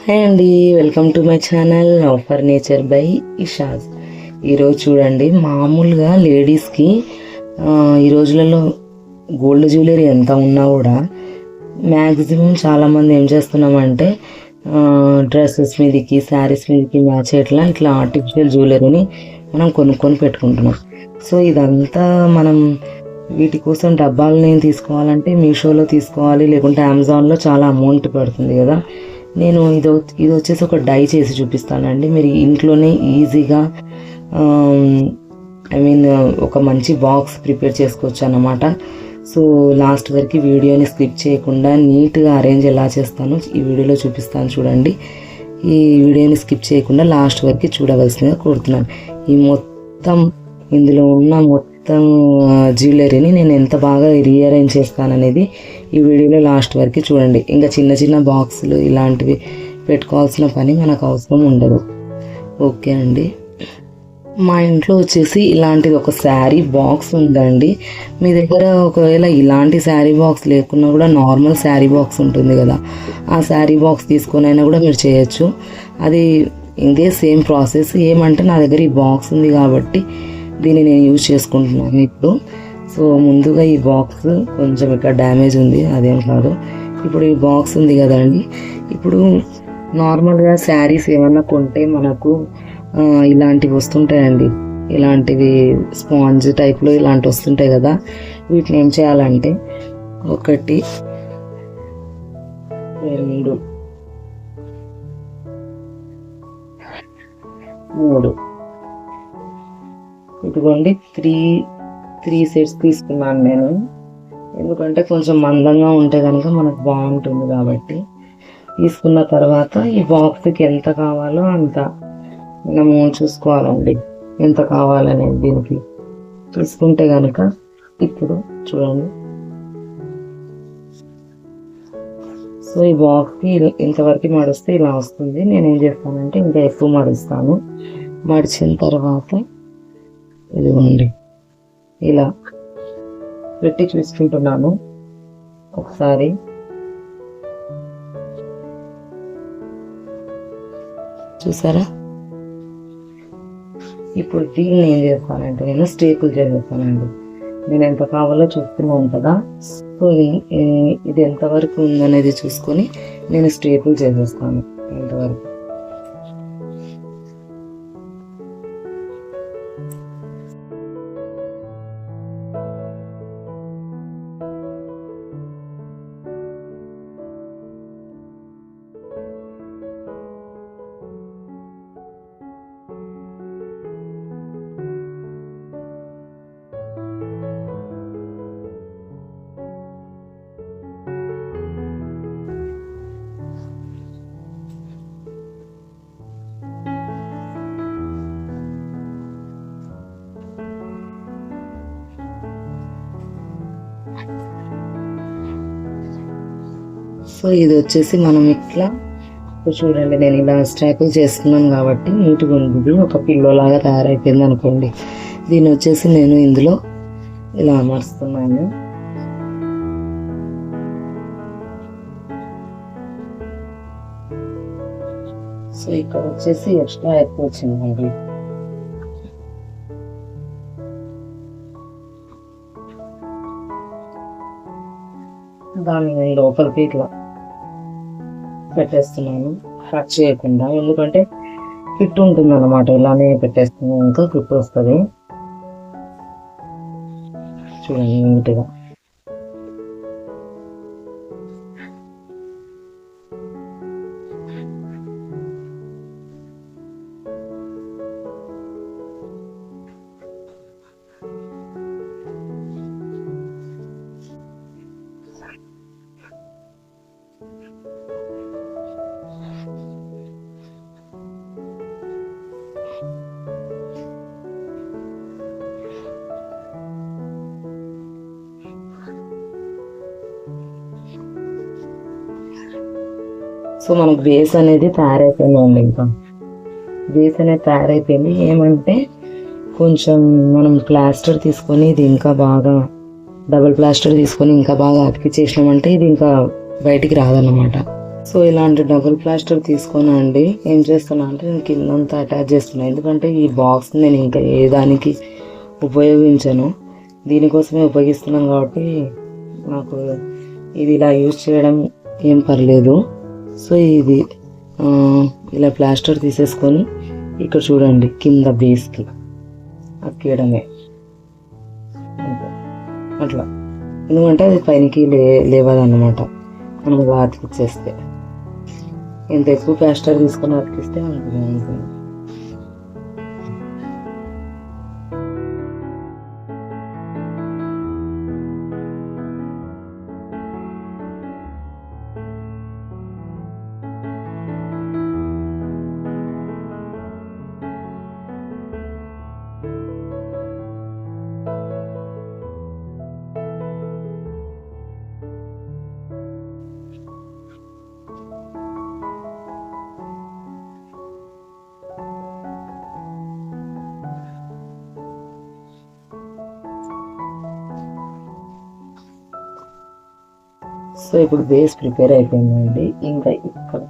Hi అండి, welcome to my channel love for nature by Ishaz. ఈరోజు చూడండి, మామూలుగా లేడీస్కి ఈ రోజులలో గోల్డ్ జ్యువెలరీ ఎంత ఉన్నా కూడా మ్యాక్సిమం చాలామంది ఏం చేస్తున్నామంటే డ్రెస్సెస్ మీదకి శారీస్ మీదకి మ్యాచ్ ఇట్లా ఆర్టిఫిషియల్ జ్యువెలరీని మనం కొనుక్కొని పెట్టుకుంటున్నాం. సో ఇదంతా మనం వీటి కోసం డబ్బాలని తీసుకోవాలంటే మీషోలో తీసుకోవాలి, లేకుంటే అమెజాన్లో చాలా అమౌంట్ పడుతుంది కదా. నేను ఇది వచ్చేసి ఒక డై చేసి చూపిస్తానండి. మీరు ఇంట్లోనే ఈజీగా ఒక మంచి బాక్స్ ప్రిపేర్ చేసుకోవచ్చు అన్నమాట. సో లాస్ట్ వరకు వీడియోని స్కిప్ చేయకుండా నీట్గా అరేంజ్ ఎలా చేస్తానో ఈ వీడియోలో చూపిస్తాను చూడండి. ఈ వీడియోని స్కిప్ చేయకుండా లాస్ట్ వరకు చూడవలసిందిగా కోరుతున్నాను. ఇందులో ఉన్న మొత్తం జ్యువెలరీని నేను ఎంత బాగా రీఅరేంజ్ చేస్తాననేది ఈ వీడియోలో లాస్ట్ వరకు చూడండి. ఇంకా చిన్న చిన్న బాక్సులు ఇలాంటివి పెట్టుకోవాల్సిన పని మనకు అవసరం ఉండదు. ఓకే అండి, మా ఇంట్లో వచ్చేసి ఇలాంటిది ఒక శారీ బాక్స్ ఉందండి. మీ దగ్గర ఒకవేళ ఇలాంటి శారీ బాక్స్ లేకున్నా కూడా నార్మల్ శారీ బాక్స్ ఉంటుంది కదా, ఆ శారీ బాక్స్ తీసుకొని అయినా కూడా మీరు చేయొచ్చు. అది ఇదే సేమ్ ప్రాసెస్. ఏమంటే నా దగ్గర ఈ బాక్స్ ఉంది కాబట్టి దీన్ని నేను యూజ్ చేసుకుంటున్నాను ఇప్పుడు. సో ముందుగా ఈ బాక్స్ కొంచెం ఇక్కడ డ్యామేజ్ ఉంది, అదేం కాదు. ఇప్పుడు ఈ బాక్స్ ఉంది కదండి, ఇప్పుడు నార్మల్గా శారీస్ ఏమన్నా కొంటే మనకు ఇలాంటివి వస్తుంటాయండి, ఇలాంటివి స్పాంజ్ టైప్లో ఇలాంటివి వస్తుంటాయి కదా. వీటిని ఏం చేయాలంటే 1 2 3 ఇదిగోండి, త్రీ సెట్స్ తీసుకున్నాను నేను. ఎందుకంటే కొంచెం మందంగా ఉంటే కనుక మనకు బాగుంటుంది కాబట్టి. తీసుకున్న తర్వాత ఈ బాక్స్కి ఎంత కావాలో అంత మనము చూసుకోవాలండి, ఎంత కావాలనేది దీనికి తీసుకుంటే కనుక. ఇప్పుడు చూడండి, సో ఈ బాక్స్కి ఇంతవరకు మడిస్తే ఇలా వస్తుంది. నేనేం చేస్తానంటే ఇంకా ఎక్కువ మడుస్తాను. మడిచిన తర్వాత ఇదిగోండి ఇలా పెట్టి చూసుకుంటున్నాను ఒకసారి. చూసారా? ఇప్పుడు దీన్ని ఏం చేస్తానంటే నేను స్టేపుల్ చేసేస్తానండి. నేను ఎంత కావాలో చూస్తున్నాను కదా, సో ఇది ఎంతవరకు ఉందనేది చూసుకొని నేను స్టేపుల్ చేసేస్తాను ఎంతవరకు. సో ఇది వచ్చేసి మనం ఇట్లా చూడండి, నేను ఇలా స్ట్రాపుల్ చేసుకున్నాను కాబట్టి నీట్గా ఉంది. ఒక పిల్లో లాగా తయారైపోయింది అనుకోండి. దీన్ని వచ్చేసి నేను ఇందులో ఇలా అమర్చుతున్నాను. సో ఇక్కడ వచ్చేసి ఎక్స్ట్రా ఎక్కువ వచ్చిందండి. దాన్ని లోపలికి ఇట్లా పెట్టేస్తున్నాను, కట్ చేయకుండా. ఎందుకంటే ఫిట్ ఉంటుంది అన్నమాట, ఇలానే పెట్టేస్తున్నాను, ఇంకా ఫిట్ వస్తుంది. చూడండి నీట్గా. సో మనకు బేస్ అనేది తయారైపోయిందండి. ఇంకా బేస్ అనేది తయారైపోయింది. ఏమంటే కొంచెం మనం ప్లాస్టర్ తీసుకొని ఇది ఇంకా బాగా డబుల్ ప్లాస్టర్ తీసుకొని ఇంకా బాగా అతికి చేసినామంటే ఇది ఇంకా బయటికి రాదన్నమాట. సో ఇలాంటి డబుల్ ప్లాస్టర్ తీసుకున్నాండి. ఏం చేస్తున్నా అంటే నేను కిందంతా అటాచ్ చేస్తున్నాను, ఎందుకంటే ఈ బాక్స్ నేను ఇంకా ఏ దానికి ఉపయోగించను, దీనికోసమే ఉపయోగిస్తున్నాను కాబట్టి నాకు ఇది ఇలా యూజ్ చేయడం ఏం పర్లేదు. సో ఇది ఇలా ప్లాస్టర్ తీసేసుకొని ఇక్కడ చూడండి కింద బేస్కి అతికేయడమే అట్లా, ఎందుకంటే అది పైనకి లేవదన్నమాట. మనం ఇలా అతికిచ్చేస్తే ఎంత ఎక్కువ ప్లాస్టర్ తీసుకొని అతికిస్తే అంత బాగుంటుంది. సో ఇప్పుడు బేస్ ప్రిపేర్ అయిపోయిందండి. ఇంకా ఇక్కడ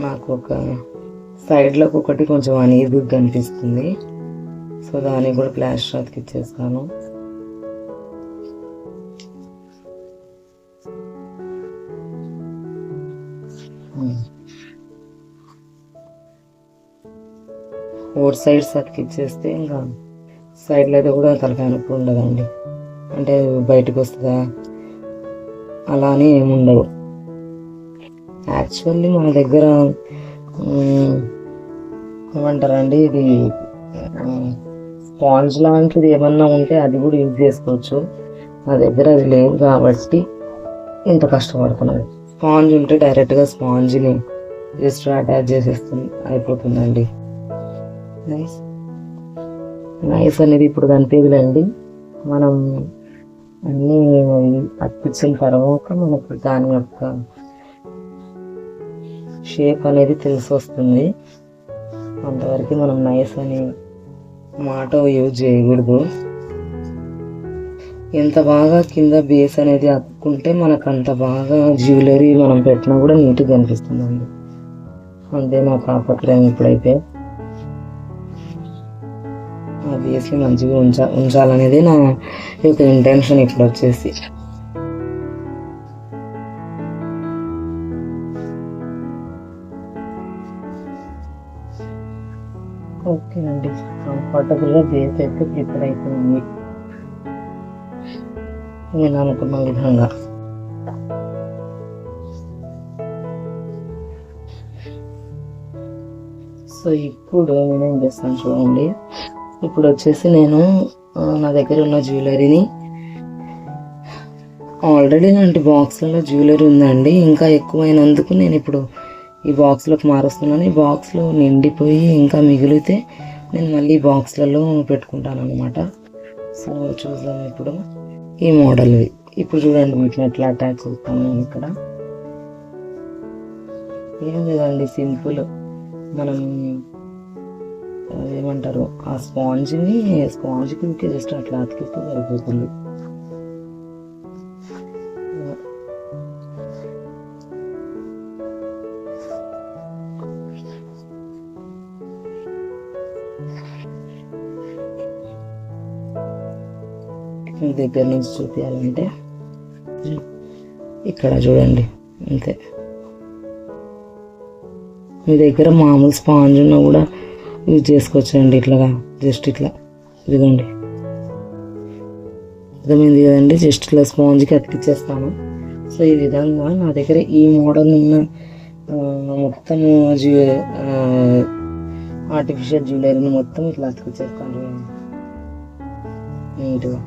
నాకు ఒక సైడ్లోకి ఒకటి కొంచెం అనీజీగా కనిపిస్తుంది, సో దానికి కూడా ప్లాస్టర్ అతికిచ్చేస్తాను. ఫోర్ సైడ్స్ అతికిచ్చేస్తే ఇంకా సైడ్లో అయితే కూడా తలకాయ నొప్పి ఉండదండి, అంటే బయటకు వస్తుందా అలా అని ఏముండవు. యాక్చువల్లీ మన దగ్గర ఏమంటారండి, ఇది స్పాంజ్ లాంటిది ఏమన్నా ఉంటే అది కూడా యూజ్ చేసుకోవచ్చు. నా దగ్గర అది లేదు కాబట్టి ఇంత కష్టపడుతున్నాను. స్పాంజ్ ఉంటే డైరెక్ట్గా స్పాంజ్ని జస్ట్ అటాచ్ చేసేస్తుంది, అయిపోతుందండి. నైస్ నైస్ అనేది ఇప్పుడు కనిపించలేండి. మనం అన్నీ అతికించిన తర్వాత మనకు దాని యొక్క షేప్ అనేది తెలిసి వస్తుంది. అంతవరకు మనం నైస్ అనే మాట యూజ్ చేయకూడదు. ఎంత బాగా కింద బేస్ అనేది అతుక్కుంటే మనకు అంత బాగా జ్యువెలరీ మనం పెట్టినా కూడా నీట్గా కనిపిస్తుందండి. అంతే నా తాపత్రయం. ఇప్పుడైతే ఆ బేస్ని మంచిగా ఉంచాలనేది నా యొక్క ఇంటెన్షన్. ఇప్పుడు వచ్చేసి ఓకేనండి, కంఫర్టబుల్గా బేస్ అయితే ప్రిపేర్ అయిపోయింది నేను అనుకున్న విధంగా. సో ఇప్పుడు నేనేం చేస్తాను చూడండి. ఇప్పుడు వచ్చేసి నేను నా దగ్గర ఉన్న జ్యువెలరీని, ఆల్రెడీ లాంటి బాక్స్లలో జ్యువెలరీ ఉందండి, ఇంకా ఎక్కువైనందుకు నేను ఇప్పుడు ఈ బాక్స్లోకి మారుస్తున్నాను. ఈ బాక్స్లో నిండిపోయి ఇంకా మిగిలితే నేను మళ్ళీ బాక్స్లలో పెట్టుకుంటాను అనమాట. సో చూద్దాం ఇప్పుడు ఈ మోడల్వి. ఇప్పుడు చూడండి వీటిని ఎట్లా అటాచ్ చేస్తాను నేను. ఇక్కడ ఏం లేదండి, సింపుల్. మనం ఏమంటారు, ఆ స్పాంజ్కి జస్ట్ అట్లా అతికిస్తే సరిపోతుంది. మీ దగ్గర నుంచి చూపించాలంటే ఇక్కడ చూడండి అంతే. మీ దగ్గర మామూలు స్పాంజ్ ఉన్నా కూడా యూజ్ చేసుకోవచ్చండి. ఇట్లాగా జస్ట్ ఇట్లా ఇదిగోండి, అర్థమైంది కదండి. జస్ట్ ఇట్లా స్పాంజ్కి అతికిచ్చేస్తాను. సో ఈ విధంగా నా దగ్గర ఈ మోడల్ ఉన్న మొత్తం ఆర్టిఫిషియల్ జ్యువెలరీని మొత్తం ఇట్లా అతికిచ్చేస్తాను నీట్గా.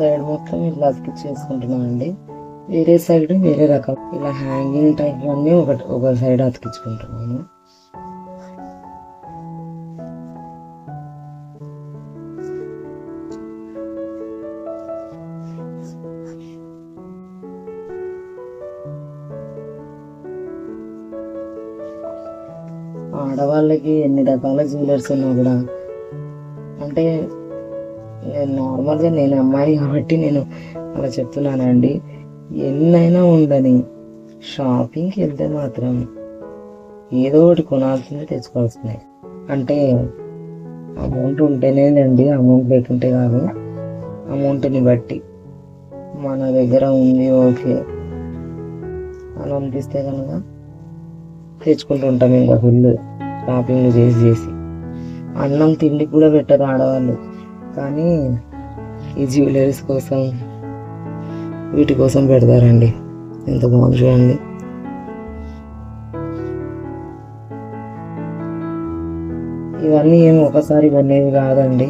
సైడ్ మొత్తం ఇట్లా అతికించేసుకుంటున్నానండి. వేరే సైడ్ వేరే రకం ఇలా హ్యాంగింగ్ టైప్ అన్నీ ఒక సైడ్ అతికించుకుంటున్నాను. ఆడవాళ్ళకి ఎన్ని రకాల జ్యువెలర్స్ ఉన్నా కూడా, అంటే నార్మల్గా నేను అమ్మాయి కాబట్టి నేను అలా చెప్తున్నానండి. ఎన్నైనా ఉండని షాపింగ్కి వెళ్తే మాత్రం ఏదో ఒకటి కొనాల్సిందే, తెచ్చుకోవాల్సిందే. అంటే అమౌంట్ ఉంటేనేనండి, అమౌంట్ లేకుంటే కాదు. అమౌంట్ని బట్టి మన దగ్గర ఉంది ఓకే అని అనిపిస్తే కనుక తెచ్చుకుంటూ ఉంటాం. ఇంకా ఫుల్ షాపింగ్లు చేసి అన్నం తిండి కూడా పెట్టరు ఆడవాళ్ళు, కానీ ఈ జ్యువెలరీస్ కోసం వీటి కోసం పెడతారండి. ఎంత బాగుంది చూడండి. ఇవన్నీ ఏమి ఒకసారి కొనేవి కాదండి,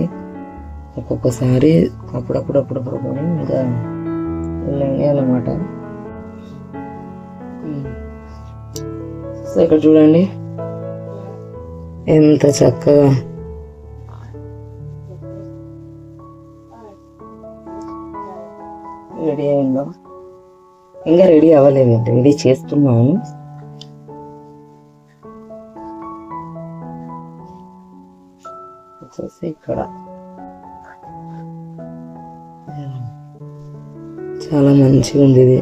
ఒక్కొక్కసారి అప్పుడప్పుడు కొని ఇంకా ఉన్నాయి అన్నమాట. సో ఇక్కడ చూడండి ఎంత చక్కగా రెడీ అయిందో. ఇంకా రెడీ అవ్వలేదు, రెడీ చేస్తున్నాను. వచ్చేసి ఇక్కడ చాలా మంచిగా ఉంది ఇది.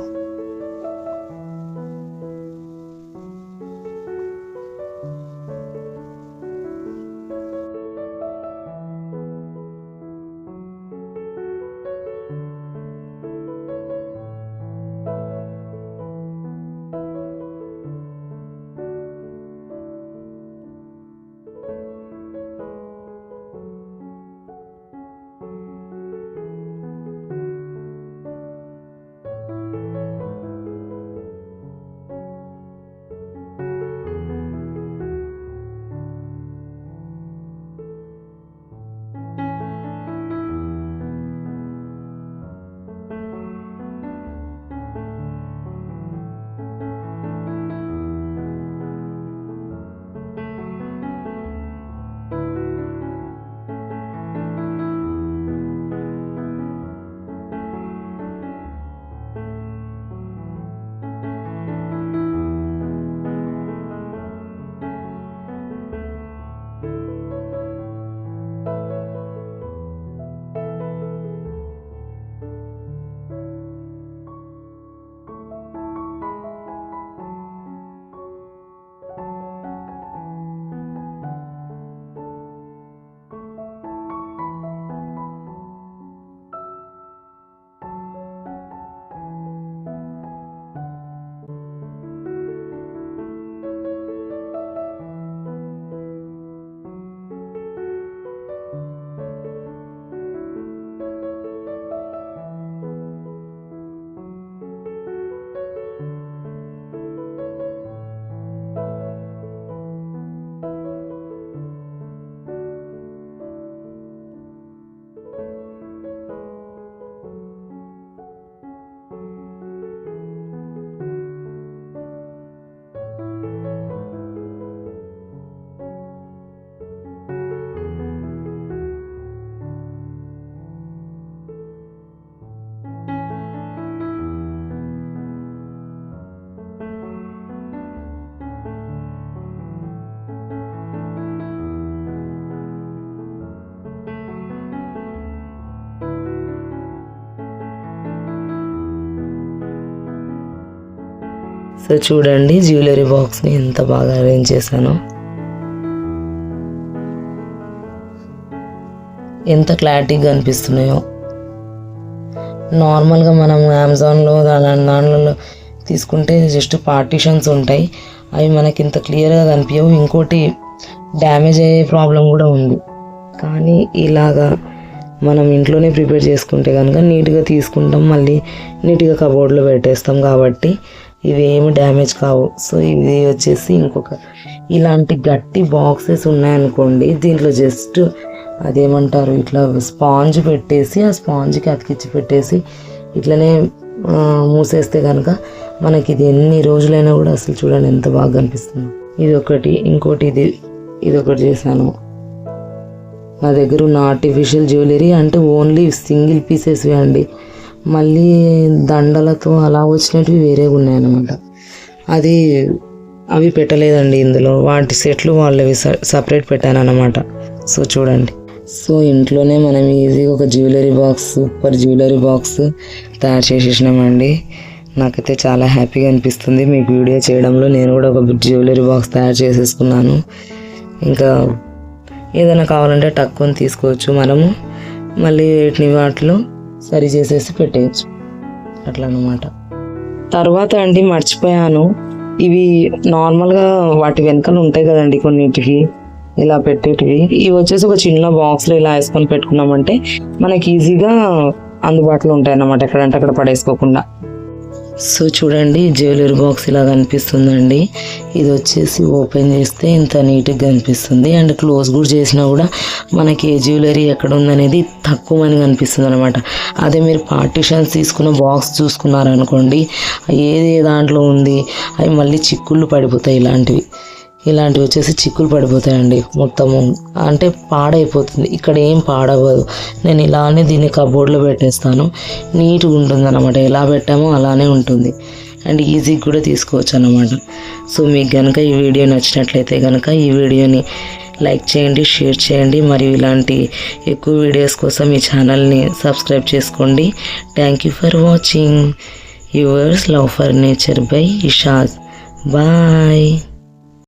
సో చూడండి జ్యువెలరీ బాక్స్ని ఎంత బాగా అరేంజ్ చేశానో, ఎంత క్లారిటీగా అనిపిస్తున్నాయో. నార్మల్గా మనం అమెజాన్లో దాంట్లో తీసుకుంటే జస్ట్ పార్టీషన్స్ ఉంటాయి, అవి మనకి ఇంత క్లియర్గా కనిపించవు. ఇంకోటి డ్యామేజ్ అయ్యే ప్రాబ్లం కూడా ఉంది. కానీ ఇలాగా మనం ఇంట్లోనే ప్రిపేర్ చేసుకుంటే కనుక నీట్గా తీసుకుంటాం, మళ్ళీ నీట్గా కబోర్డ్లో పెట్టేస్తాం కాబట్టి ఇవి ఏమి డ్యామేజ్ కావు. సో ఇది వచ్చేసి ఇంకొక ఇలాంటి గట్టి బాక్సెస్ ఉన్నాయనుకోండి, దీంట్లో జస్ట్ అదేమంటారు ఇట్లా స్పాంజ్ పెట్టేసి ఆ స్పాంజ్కి అతికిచ్చి పెట్టేసి ఇట్లనే మూసేస్తే కనుక మనకి ఇది ఎన్ని రోజులైనా కూడా అసలు చూడండి ఎంత బాగా కనిపిస్తుంది. ఇది ఒకటి, ఇంకోటి ఇది ఒకటి చేశాను. నా దగ్గర ఉన్న ఆర్టిఫిషియల్ జ్యువెలరీ అంటే ఓన్లీ సింగిల్ పీసెస్వి అండి, మళ్ళీ దండలతో అలా వచ్చినవి వేరేగా ఉన్నాయన్నమాట. అవి పెట్టలేదండి ఇందులో, వాటి సెట్లు వాళ్ళవి సపరేట్ పెట్టాను అన్నమాట. సో చూడండి, సో ఇంట్లోనే మనం ఈజీగా ఒక jewellery box, super jewellery box తయారు చేసేసినామండి. నాకైతే చాలా హ్యాపీగా అనిపిస్తుంది మీకు వీడియో చేయడంలో. నేను కూడా ఒక జ్యువెలరీ బాక్స్ తయారు చేసేసుకున్నాను. ఇంకా ఏదైనా కావాలంటే టక్కుని తీసుకోవచ్చు మనము, మళ్ళీ వాటిలో సరి చేసేసి పెట్టేయచ్చు అట్లా అన్నమాట. తర్వాత అండి మర్చిపోయాను, ఇవి నార్మల్గా వాటి వెనకాల ఉంటాయి కదండి కొన్నిటికి ఇలా పెట్టేటివి, ఇవి వచ్చేసి ఒక చిన్న బాక్స్లో ఇలా వేసుకొని పెట్టుకున్నామంటే మనకి ఈజీగా అందుబాటులో ఉంటాయి అన్నమాట, ఎక్కడంటే అక్కడ పడేసుకోకుండా. సో చూడండి, జ్యువెలరీ బాక్స్ ఇలా కనిపిస్తుందండి. ఇది వచ్చేసి ఓపెన్ చేస్తే ఇంత నీట్గా కనిపిస్తుంది, అండ్ క్లోజ్ కూడా చేసినా కూడా మనకి ఏ జ్యువెలరీ ఎక్కడ ఉందనేది తక్కువ అని కనిపిస్తుంది అనమాట. అదే మీరు పార్టీషన్స్ తీసుకున్న బాక్స్ చూసుకున్నారనుకోండి, ఏది దాంట్లో ఉంది అవి మళ్ళీ చిక్కుళ్ళు పడిపోతాయి. ఇలాంటివి వచ్చేసి చిక్కులు పడిపోతాయండి, మొత్తము అంటే పాడైపోతుంది. ఇక్కడ ఏం పాడవదు. నేను ఇలానే దీన్ని కబోర్డ్లో పెట్టేస్తాను, నీట్గా ఉంటుంది అన్నమాట. ఎలా పెట్టామో అలానే ఉంటుంది, అండ్ ఈజీగా కూడా తీసుకోవచ్చు అన్నమాట. సో మీకు కనుక ఈ వీడియో నచ్చినట్లయితే కనుక ఈ వీడియోని లైక్ చేయండి, షేర్ చేయండి, మరియు ఇలాంటి ఎక్కువ వీడియోస్ కోసం ఈ ఛానల్ని సబ్స్క్రైబ్ చేసుకోండి. Thank you for watching. Yours love for nature by Ishad. Bye.